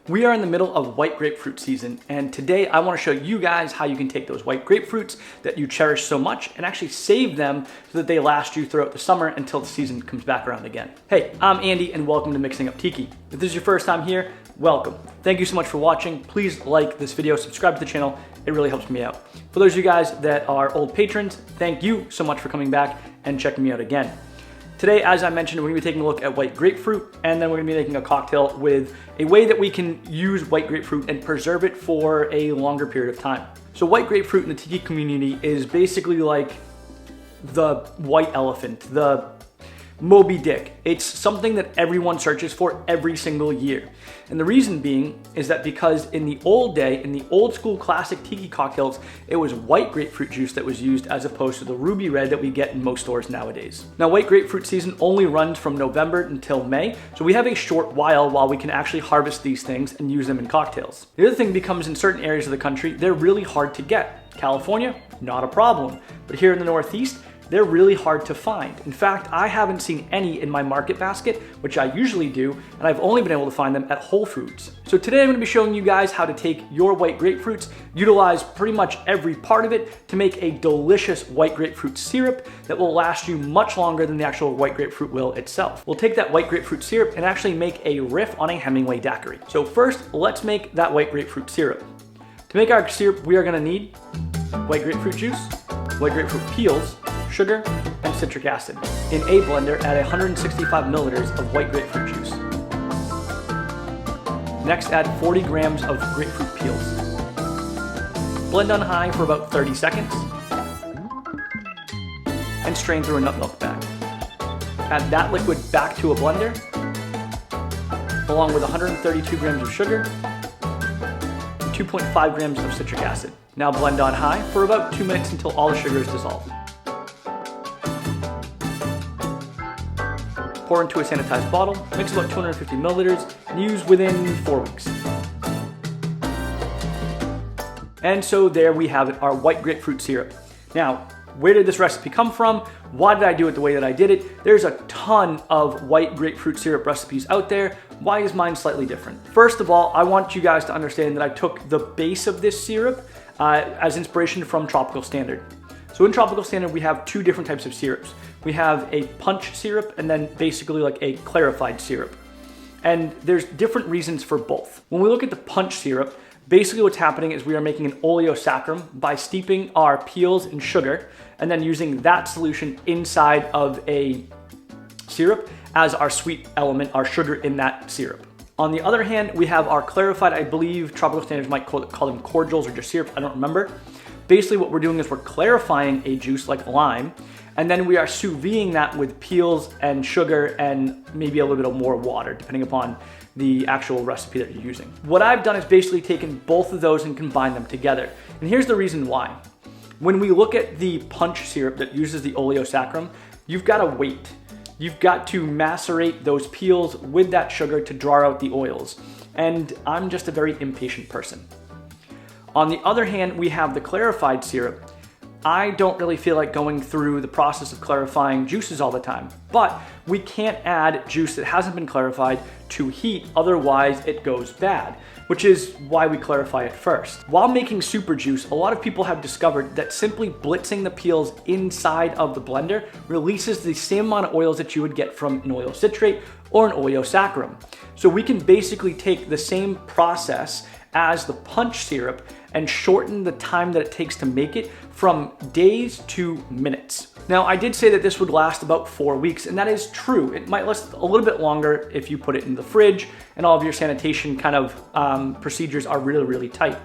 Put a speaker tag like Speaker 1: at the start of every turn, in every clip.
Speaker 1: We are in the middle of white grapefruit season, and today I want to show you guys how you can take those white grapefruits that you cherish so much and actually save them so that they last you throughout the summer until the season comes back around again. Hey, I'm Andy and welcome to Mixing Up Tiki. If this is your first time here, welcome. Thank you so much for watching. Please like this video, subscribe to the channel. It really helps me out. For those of you guys that are old patrons, thank you so much for coming back and checking me out again. Today, as I mentioned, we're gonna be taking a look at white grapefruit, and then we're gonna be making a cocktail with a way that we can use white grapefruit and preserve it for a longer period of time. So white grapefruit in the Tiki community is basically like the white elephant, the Moby Dick. It's something that everyone searches for every single year. And the reason being is that because in the old day, in the old school classic Tiki cocktails, it was white grapefruit juice that was used as opposed to the ruby red that we get in most stores nowadays. Now, white grapefruit season only runs from November until May, so we have a short while we can actually harvest these things and use them in cocktails. The other thing becomes in certain areas of the country, they're really hard to get. California, not a problem. But here in the Northeast, they're really hard to find. In fact, I haven't seen any in my market basket, which I usually do, and I've only been able to find them at Whole Foods. So today I'm gonna be showing you guys how to take your white grapefruits, utilize pretty much every part of it to make a delicious white grapefruit syrup that will last you much longer than the actual white grapefruit will itself. We'll take that white grapefruit syrup and actually make a riff on a Hemingway Daiquiri. So first, let's make that white grapefruit syrup. To make our syrup, we are gonna need white grapefruit juice, white grapefruit peels, sugar, and citric acid in a blender at 165 milliliters of white grapefruit juice. Next, add 40 grams of grapefruit peels. Blend on high for about 30 seconds and strain through a nut milk bag. Add that liquid back to a blender along with 132 grams of sugar and 2.5 grams of citric acid. Now blend on high for about 2 minutes until all the sugar is dissolved. Pour into a sanitized bottle, mix about 250 milliliters, and use within 4 weeks. And so there we have it, our white grapefruit syrup. Now, where did this recipe come from? Why did I do it the way that I did it? There's a ton of white grapefruit syrup recipes out there. Why is mine slightly different? First of all, I want you guys to understand that I took the base of this syrup as inspiration from Tropical Standard. So in Tropical Standard, we have two different types of syrups. We have a punch syrup and then basically like a clarified syrup. And there's different reasons for both. When we look at the punch syrup, basically what's happening is we are making an oleosaccharum by steeping our peels in sugar and then using that solution inside of a syrup as our sweet element, our sugar in that syrup. On the other hand, we have our clarified, I believe Tropical Standards might call them cordials or just syrup, I don't remember. Basically what we're doing is we're clarifying a juice like lime, and then we are sous videing that with peels and sugar and maybe a little bit of more water, depending upon the actual recipe that you're using. What I've done is basically taken both of those and combined them together. And here's the reason why. When we look at the punch syrup that uses the oleosaccharum, you've got to wait. You've got to macerate those peels with that sugar to draw out the oils. And I'm just a very impatient person. On the other hand, we have the clarified syrup. I don't really feel like going through the process of clarifying juices all the time, but we can't add juice that hasn't been clarified to heat, otherwise it goes bad, which is why we clarify it first. While making super juice, a lot of people have discovered that simply blitzing the peels inside of the blender releases the same amount of oils that you would get from an oil citrate or an oleosaccharum. So we can basically take the same process as the punch syrup and shorten the time that it takes to make it from days to minutes. Now, I did say that this would last about 4 weeks, and that is true. It might last a little bit longer if you put it in the fridge and all of your sanitation kind of procedures are really, really tight.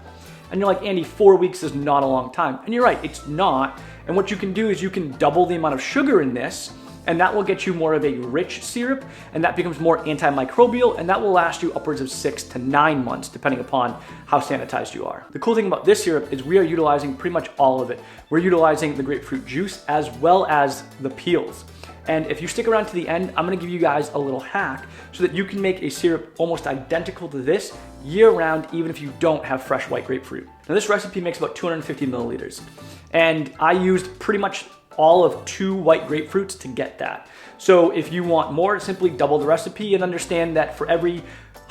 Speaker 1: And you're like, Andy, 4 weeks is not a long time. And you're right, it's not. And what you can do is you can double the amount of sugar in this, and that will get you more of a rich syrup, and that becomes more antimicrobial, and that will last you upwards of 6 to 9 months, depending upon how sanitized you are. The cool thing about this syrup is we are utilizing pretty much all of it. We're utilizing the grapefruit juice as well as the peels. And if you stick around to the end, I'm gonna give you guys a little hack so that you can make a syrup almost identical to this year round, even if you don't have fresh white grapefruit. Now this recipe makes about 250 milliliters, and I used pretty much all of 2 white grapefruits to get that. So if you want more, simply double the recipe and understand that for every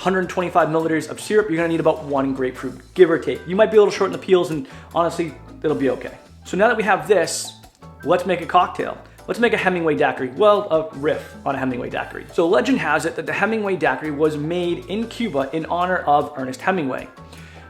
Speaker 1: 125 milliliters of syrup, you're gonna need about 1 grapefruit, give or take. You might be a little short in the peels, and honestly, it'll be okay. So now that we have this, let's make a cocktail. Let's make a Hemingway Daiquiri. Well, a riff on a Hemingway Daiquiri. So legend has it that the Hemingway Daiquiri was made in Cuba in honor of Ernest Hemingway.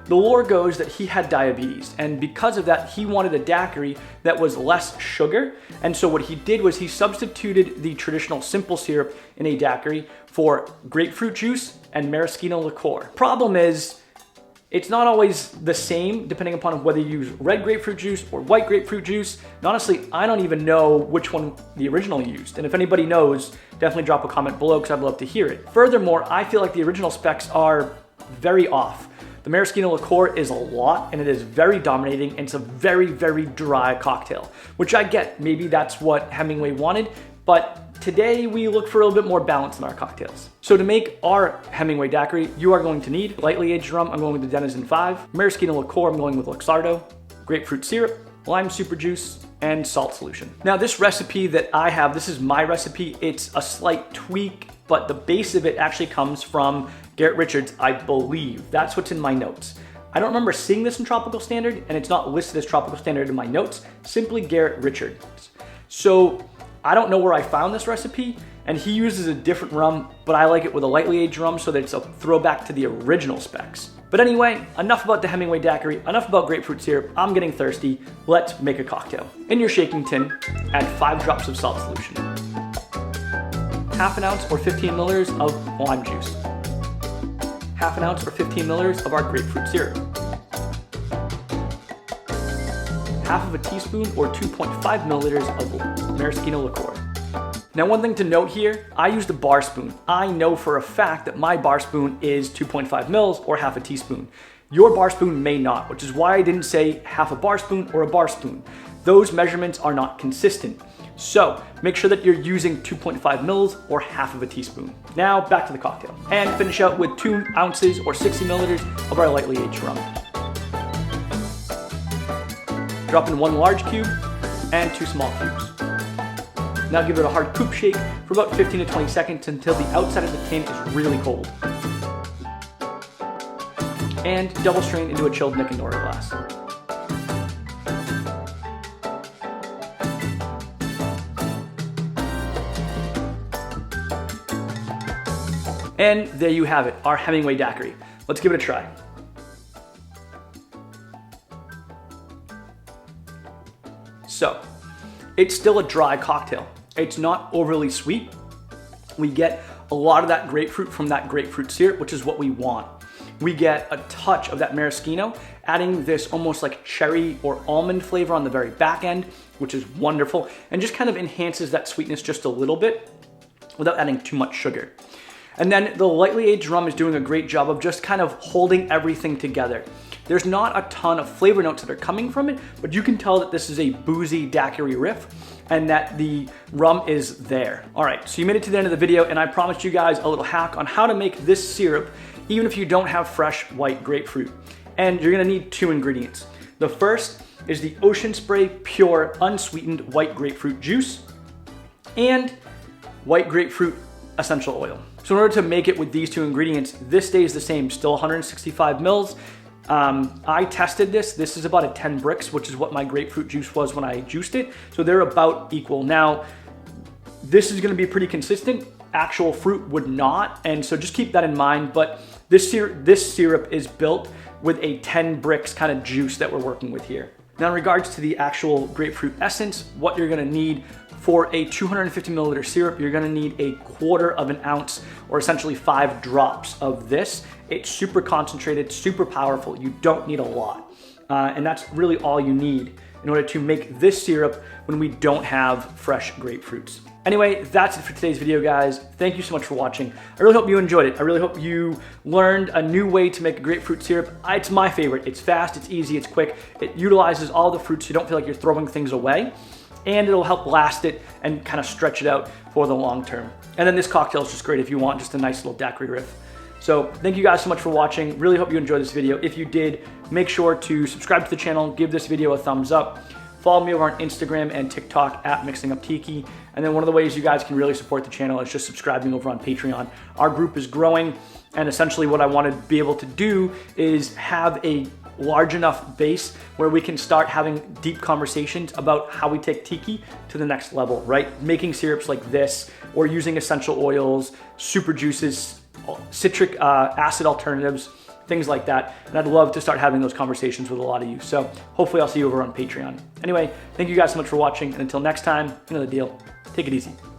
Speaker 1: The lore goes that he had diabetes, and because of that, he wanted a daiquiri that was less sugar. And so what he did was he substituted the traditional simple syrup in a daiquiri for grapefruit juice and maraschino liqueur. Problem is, it's not always the same depending upon whether you use red grapefruit juice or white grapefruit juice. And honestly, I don't even know which one the original used. And if anybody knows, definitely drop a comment below because I'd love to hear it. Furthermore, I feel like the original specs are very off. The maraschino liqueur is a lot, and it is very dominating, and it's a very, very dry cocktail, which I get. Maybe that's what Hemingway wanted, but today we look for a little bit more balance in our cocktails. So to make our Hemingway Daiquiri, you are going to need lightly aged rum. I'm going with the Denizen 5. Maraschino liqueur, I'm going with Luxardo. Grapefruit syrup, lime super juice, and salt solution. Now this recipe that I have, this is my recipe. It's a slight tweak, but the base of it actually comes from Garrett Richards, I believe. That's what's in my notes. I don't remember seeing this in Tropical Standard, and it's not listed as Tropical Standard in my notes, simply Garrett Richards. So I don't know where I found this recipe, and he uses a different rum, but I like it with a lightly aged rum so that it's a throwback to the original specs. But anyway, enough about the Hemingway Daiquiri, enough about grapefruit syrup. I'm getting thirsty. Let's make a cocktail. In your shaking tin, add 5 drops of salt solution, half an ounce or 15 milliliters of lime juice, half an ounce or 15 milliliters of our grapefruit syrup, half of a teaspoon or 2.5 milliliters of maraschino liqueur. Now one thing to note here, I used a bar spoon. I know for a fact that my bar spoon is 2.5 mils or half a teaspoon. Your bar spoon may not, which is why I didn't say half a bar spoon or a bar spoon. Those measurements are not consistent. So make sure that you're using 2.5 mils or half of a teaspoon. Now back to the cocktail. And finish out with 2 ounces or 60 milliliters of our lightly aged rum. Drop in 1 large cube and 2 small cubes. Now give it a hard coupe shake for about 15 to 20 seconds until the outside of the tin is really cold. And double strain into a chilled Nick and Nora glass. And there you have it, our Hemingway Daiquiri. Let's give it a try. So, it's still a dry cocktail. It's not overly sweet. We get a lot of that grapefruit from that grapefruit syrup, which is what we want. We get a touch of that maraschino, adding this almost like cherry or almond flavor on the very back end, which is wonderful, and just kind of enhances that sweetness just a little bit without adding too much sugar. And then the lightly aged rum is doing a great job of just kind of holding everything together. There's not a ton of flavor notes that are coming from it, but you can tell that this is a boozy daiquiri riff and that the rum is there. All right, so you made it to the end of the video, and I promised you guys a little hack on how to make this syrup even if you don't have fresh white grapefruit. And you're gonna need 2 ingredients. The first is the Ocean Spray Pure Unsweetened White Grapefruit Juice and white grapefruit essential oil. So in order to make it with these 2 ingredients, this stays the same, still 165 mils. I tested this. This is about a 10 bricks, which is what my grapefruit juice was when I juiced it. So they're about equal. Now, this is gonna be pretty consistent. Actual fruit would not, and so just keep that in mind. But this syrup is built with a 10 bricks kind of juice that we're working with here. Now in regards to the actual grapefruit essence, what you're gonna need for a 250 milliliter syrup, you're gonna need a 1/4 of an ounce, or essentially 5 drops of this. It's super concentrated, super powerful. You don't need a lot. And that's really all you need in order to make this syrup when we don't have fresh grapefruits. Anyway, that's it for today's video, guys. Thank you so much for watching. I really hope you enjoyed it. I really hope you learned a new way to make a grapefruit syrup. It's my favorite. It's fast, it's easy, it's quick. It utilizes all the fruits so you don't feel like you're throwing things away. And it'll help last it and kind of stretch it out for the long term. And then this cocktail is just great if you want just a nice little daiquiri riff. So thank you guys so much for watching. Really hope you enjoyed this video. If you did, make sure to subscribe to the channel, give this video a thumbs up. Follow me over on Instagram and TikTok at Mixing Up Tiki. And then one of the ways you guys can really support the channel is just subscribing over on Patreon. Our group is growing. And essentially what I want to be able to do is have a large enough base where we can start having deep conversations about how we take Tiki to the next level, right? Making syrups like this, or using essential oils, super juices, citric acid alternatives, things like that. And I'd love to start having those conversations with a lot of you. So hopefully I'll see you over on Patreon. Anyway, thank you guys so much for watching. And until next time, you know the deal. Take it easy.